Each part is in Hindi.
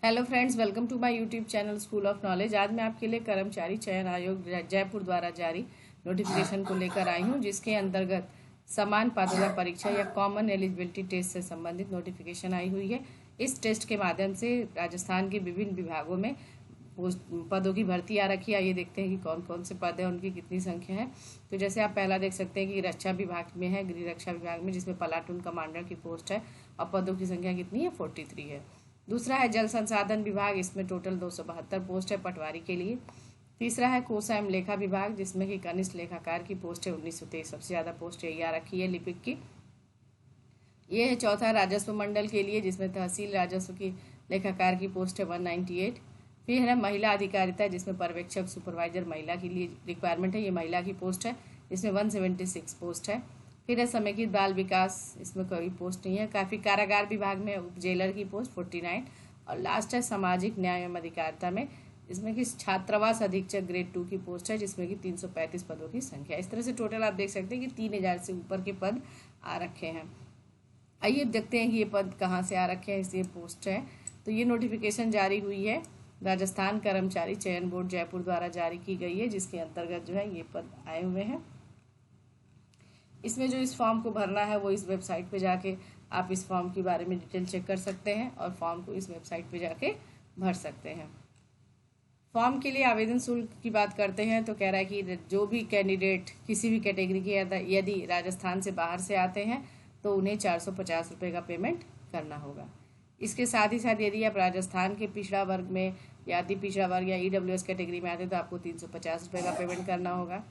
Hello friends, welcome to my YouTube channel school of knowledge. आज मैं आपके लिए कर्मचारी चयन आयोग जयपुर द्वारा जारी नोटिफिकेशन को लेकर आई हूं, जिसके अंतर्गत समान पात्रता परीक्षा या कॉमन एलिजिबिलिटी टेस्ट से संबंधित नोटिफिकेशन आई हुई है। इस टेस्ट के माध्यम से राजस्थान के विभिन्न विभागों में पदों की भर्ती आ रखी है। आइए देखते हैं कि कौन कौन से पद हैं, उनकी कितनी संख्या है। तो जैसे आप पहला देख सकते हैं कि रक्षा विभाग में है, गृह रक्षा विभाग में, जिसमें प्लाटून कमांडर की पोस्ट है और पदों की संख्या कितनी है, 43 है। दूसरा है जल संसाधन विभाग, इसमें टोटल 272 पोस्ट है पटवारी के लिए। तीसरा है कोषा एवं लेखा विभाग, जिसमें कि कनिष्ठ लेखाकार की पोस्ट है 1923, सबसे ज्यादा पोस्ट यही आ रखी है लिपिक की। ये है चौथा राजस्व मंडल के लिए, जिसमें तहसील राजस्व की लेखाकार की पोस्ट है 198। फिर है महिला अधिकारिता, जिसमें पर्यवेक्षक सुपरवाइजर महिला के लिए रिक्वायरमेंट है, ये महिला की पोस्ट है, इसमें 176 पोस्ट है। फिर है समेकित बाल विकास, इसमें कोई पोस्ट नहीं है। काफी कारागार विभाग में उप जेलर की पोस्ट 49। और लास्ट है सामाजिक न्याय एवं अधिकारिता में, इसमें कि छात्रावास अधीक्षक ग्रेड 2 की पोस्ट है, जिसमें कि 335 पदों की संख्या। इस तरह से टोटल आप देख सकते हैं कि 3000 से ऊपर के पद आ रखे हैं। आइए देखते हैं कि ये पद कहाँ से आ रखे हैं, इसलिए पोस्ट है। तो ये नोटिफिकेशन जारी हुई है, राजस्थान कर्मचारी चयन बोर्ड जयपुर द्वारा जारी की गई है, जिसके अंतर्गत जो है ये पद आए हुए हैं। इसमें जो इस फॉर्म को भरना है वो इस वेबसाइट पे जाके आप इस फॉर्म के बारे में डिटेल चेक कर सकते हैं और फॉर्म को इस वेबसाइट पे जाके भर सकते हैं। फॉर्म के लिए आवेदन शुल्क की बात करते हैं तो कह रहा है कि जो भी कैंडिडेट किसी भी कैटेगरी के यदि राजस्थान से बाहर से आते हैं तो उन्हें 450 रुपये का पेमेंट करना होगा। इसके साथ ही साथ यदि आप राजस्थान के पिछड़ा वर्ग में या अति पिछड़ा वर्ग या EWS कैटेगरी में आते हैं तो आपको 350 रुपये का पेमेंट करना होगा।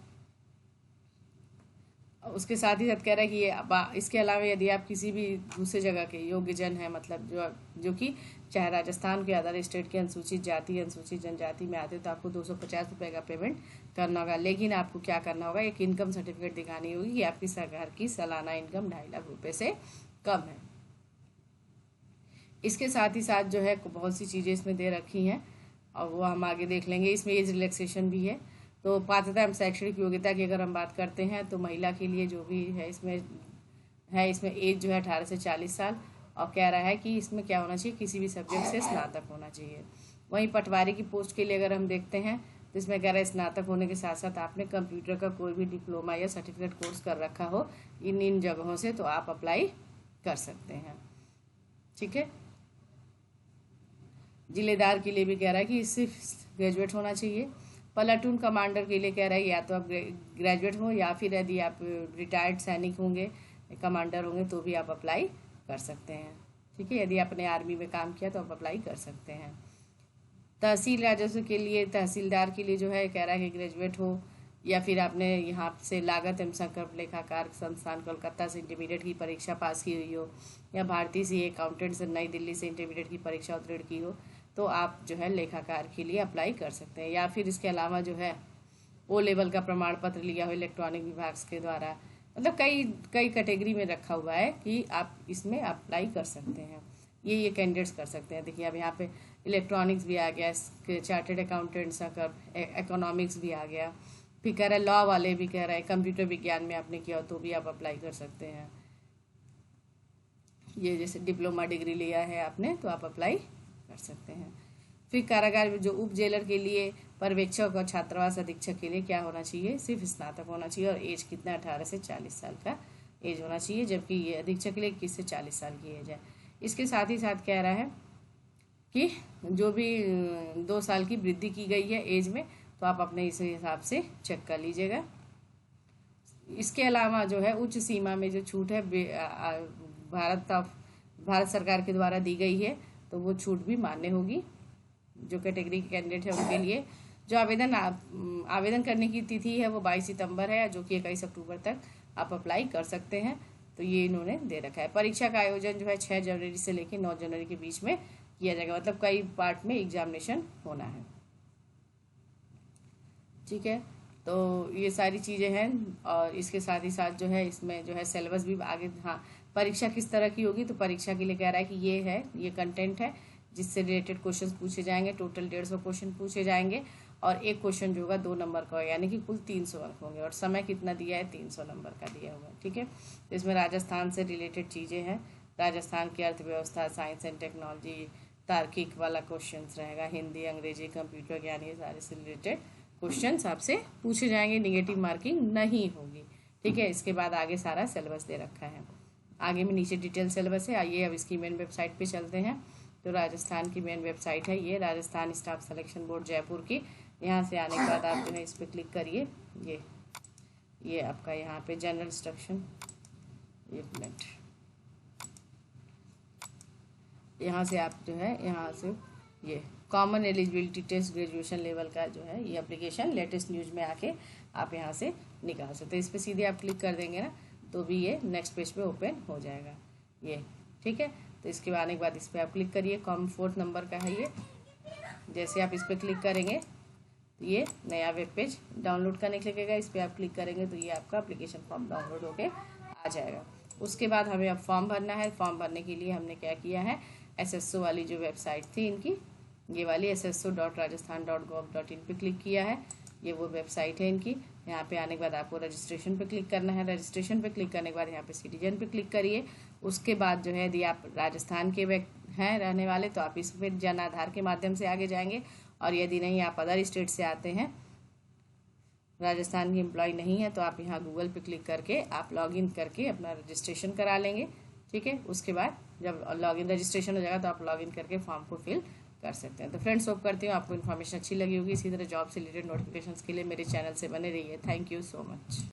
उसके साथ ही साथ कह रहा है कि ये इसके अलावा यदि आप किसी भी दूसरे जगह के योग्य जन है, मतलब जो कि चाहे राजस्थान के अदर स्टेट के अनुसूचित जाति अनुसूचित जनजाति में आते तो आपको 250 रुपये का पेमेंट करना होगा। लेकिन आपको क्या करना होगा, एक इनकम सर्टिफिकेट दिखानी होगी कि आपकी सरकार की सालाना इनकम 2.5 लाख रुपये से कम है। इसके साथ ही साथ जो है बहुत सी चीज़ें इसमें दे रखी हैं और वो हम आगे देख लेंगे। इसमें एज रिलैक्सेशन भी है। तो पात्रता एवं शैक्षणिक योग्यता की अगर हम बात करते हैं तो महिला के लिए जो भी है इसमें एज जो है 18 से 40 साल, और कह रहा है कि इसमें क्या होना चाहिए, किसी भी सब्जेक्ट से स्नातक होना चाहिए। वहीं पटवारी की पोस्ट के लिए अगर हम देखते हैं तो इसमें कह रहा है स्नातक होने के साथ साथ आपने कंप्यूटर का कोई भी डिप्लोमा या सर्टिफिकेट कोर्स कर रखा हो इन जगहों से, तो आप अप्लाई कर सकते हैं। ठीक है। जिलेदार के लिए भी कह रहा है कि सिर्फ ग्रेजुएट होना चाहिए। प्लाटून कमांडर के लिए कह रहा है या तो आप ग्रेजुएट हो या फिर यदि आप रिटायर्ड सैनिक होंगे, कमांडर होंगे, तो भी आप अप्लाई कर सकते हैं। ठीक है। यदि आपने आर्मी में काम किया तो आप अप्लाई कर सकते हैं। तहसील राजस्व के लिए, तहसीलदार के लिए जो है कह रहा है कि ग्रेजुएट हो या फिर आपने यहाँ से लागत एवं संकल्प लेखाकार संस्थान कोलकाता से इंटरमीडिएट की परीक्षा पास की हुई हो, या भारतीय सी अकाउंटेंट से नई दिल्ली से इंटरमीडिएट की परीक्षा उत्तीर्ण की हो, तो आप जो है लेखाकार के लिए अप्लाई कर सकते हैं। या फिर इसके अलावा जो है O लेवल का प्रमाण पत्र लिया हो इलेक्ट्रॉनिक विभाग के द्वारा, मतलब कई कैटेगरी में रखा हुआ है कि आप इसमें अप्लाई कर सकते हैं। ये कैंडिडेट्स कर सकते हैं। देखिए अब यहाँ पे इलेक्ट्रॉनिक्स भी आ गया, चार्टर्ड अकाउंटेंट्स इकोनॉमिक्स भी आ गया, फिर कह रहा है लॉ वाले भी कह रहे हैं, कंप्यूटर विज्ञान में आपने किया तो भी आप अप्लाई कर सकते हैं। ये जैसे डिप्लोमा डिग्री लिया है आपने तो आप अप्लाई कर सकते हैं। फिर कारागार जो उप जेलर के लिए, पर्यवेक्षक और छात्रावास अधीक्षक के लिए क्या होना चाहिए, सिर्फ स्नातक होना चाहिए और एज कितना 18 से 40 साल का एज होना चाहिए, जबकि ये अधीक्षक के लिए 21 से 40 साल की एज है। इसके साथ ही साथ कह रहा है कि जो भी 2 साल की वृद्धि की गई है एज में, तो आप अपने इस हिसाब से चेक कर लीजिएगा। इसके अलावा जो है उच्च सीमा में जो छूट है भारत सरकार के द्वारा दी गई है, तो वो छूट भी मान्य होगी जो कैटेगरी के कैंडिडेट है उनके लिए। जो आवेदन करने की तिथि है वो 22 सितंबर है, जो कि 21 अक्टूबर तक आप अप्लाई कर सकते हैं। तो ये इन्होंने दे रखा है। परीक्षा का आयोजन जो है 6 जनवरी से लेकर 9 जनवरी के बीच में किया जाएगा, मतलब कई पार्ट में एग्जामिनेशन होना है। ठीक है। तो ये सारी चीज़ें हैं और इसके साथ ही साथ जो है इसमें जो है सिलेबस भी आगे, हाँ परीक्षा किस तरह की होगी, तो परीक्षा के लिए कह रहा है कि ये कंटेंट है जिससे रिलेटेड क्वेश्चन पूछे जाएंगे। टोटल 150 क्वेश्चन पूछे जाएंगे और एक क्वेश्चन जो होगा 2 नंबर का, यानी कि कुल 300 अंक होंगे। और समय कितना दिया है, 300 नंबर का दिया हुआ है। ठीक है। तो इसमें राजस्थान से रिलेटेड चीज़ें हैं, राजस्थान की अर्थव्यवस्था, साइंस एंड टेक्नोलॉजी, तार्किक वाला क्वेश्चंस रहेगा, हिंदी, अंग्रेजी, कंप्यूटर ज्ञान, ये सारे से रिलेटेड क्वेश्चंस आपसे पूछे जाएंगे, निगेटिव मार्किंग नहीं होगी। ठीक है, इसके बाद आगे सारा सिलेबस दे रखा है, आगे में नीचे डिटेल सिलेबस है। आइए अब इसकी मेन वेबसाइट पे चलते हैं। तो राजस्थान की मेन वेबसाइट है ये, Rajasthan staff selection board Jaipur की। यहाँ से आने के बाद आप जो है इस पर क्लिक करिए, ये आपका यहाँ पे जनरल इंस्ट्रक्शन, एक मिनट, यहाँ से आप जो है यहाँ से ये common eligibility test graduation level का जो है ये एप्लीकेशन लेटेस्ट न्यूज़ में आके आप यहाँ से निकाल सकते हैं। इस पर सीधे आप क्लिक कर देंगे ना तो भी ये नेक्स्ट पेज पे ओपन हो जाएगा ये। ठीक है, तो इसके आने के बाद इस पर आप क्लिक करिए, कॉम 4 नंबर का है ये। जैसे आप इस पर क्लिक करेंगे तो ये नया वेब पेज डाउनलोड करने के लिए, इस पर आप क्लिक करेंगे तो ये आपका एप्लीकेशन फॉर्म डाउनलोड होके आ जाएगा। उसके बाद हमें अब फॉर्म भरना है। फॉर्म भरने के लिए हमने क्या किया है, SSO वाली जो वेबसाइट थी इनकी, ये वाली sso.rajasthan.gov.in पे क्लिक किया है। ये वो वेबसाइट है इनकी। यहाँ पे आने के बाद आपको रजिस्ट्रेशन पे क्लिक करना है। रजिस्ट्रेशन पे क्लिक करने के बाद यहाँ पे सिटीजन पे क्लिक करिए। उसके बाद जो है यदि आप राजस्थान के हैं रहने वाले तो आप इस पर जन आधार के माध्यम से आगे जाएंगे, और यदि नहीं आप अदर स्टेट से आते हैं, राजस्थान की एम्प्लॉय नहीं है, तो आप यहाँ गूगल पे क्लिक करके आप लॉगिन करके अपना रजिस्ट्रेशन करा लेंगे। ठीक है, उसके बाद जब लॉगिन रजिस्ट्रेशन हो जाएगा तो आप लॉगिन करके फॉर्म को फिल कर सकते हैं। तो फ्रेंड्स, होप करती हूँ आपको इन्फॉर्मेशन अच्छी लगी होगी। इसी तरह जॉब से रिलेटेड नोटिफिकेशंस के लिए मेरे चैनल से बने रहिए। Thank you so much.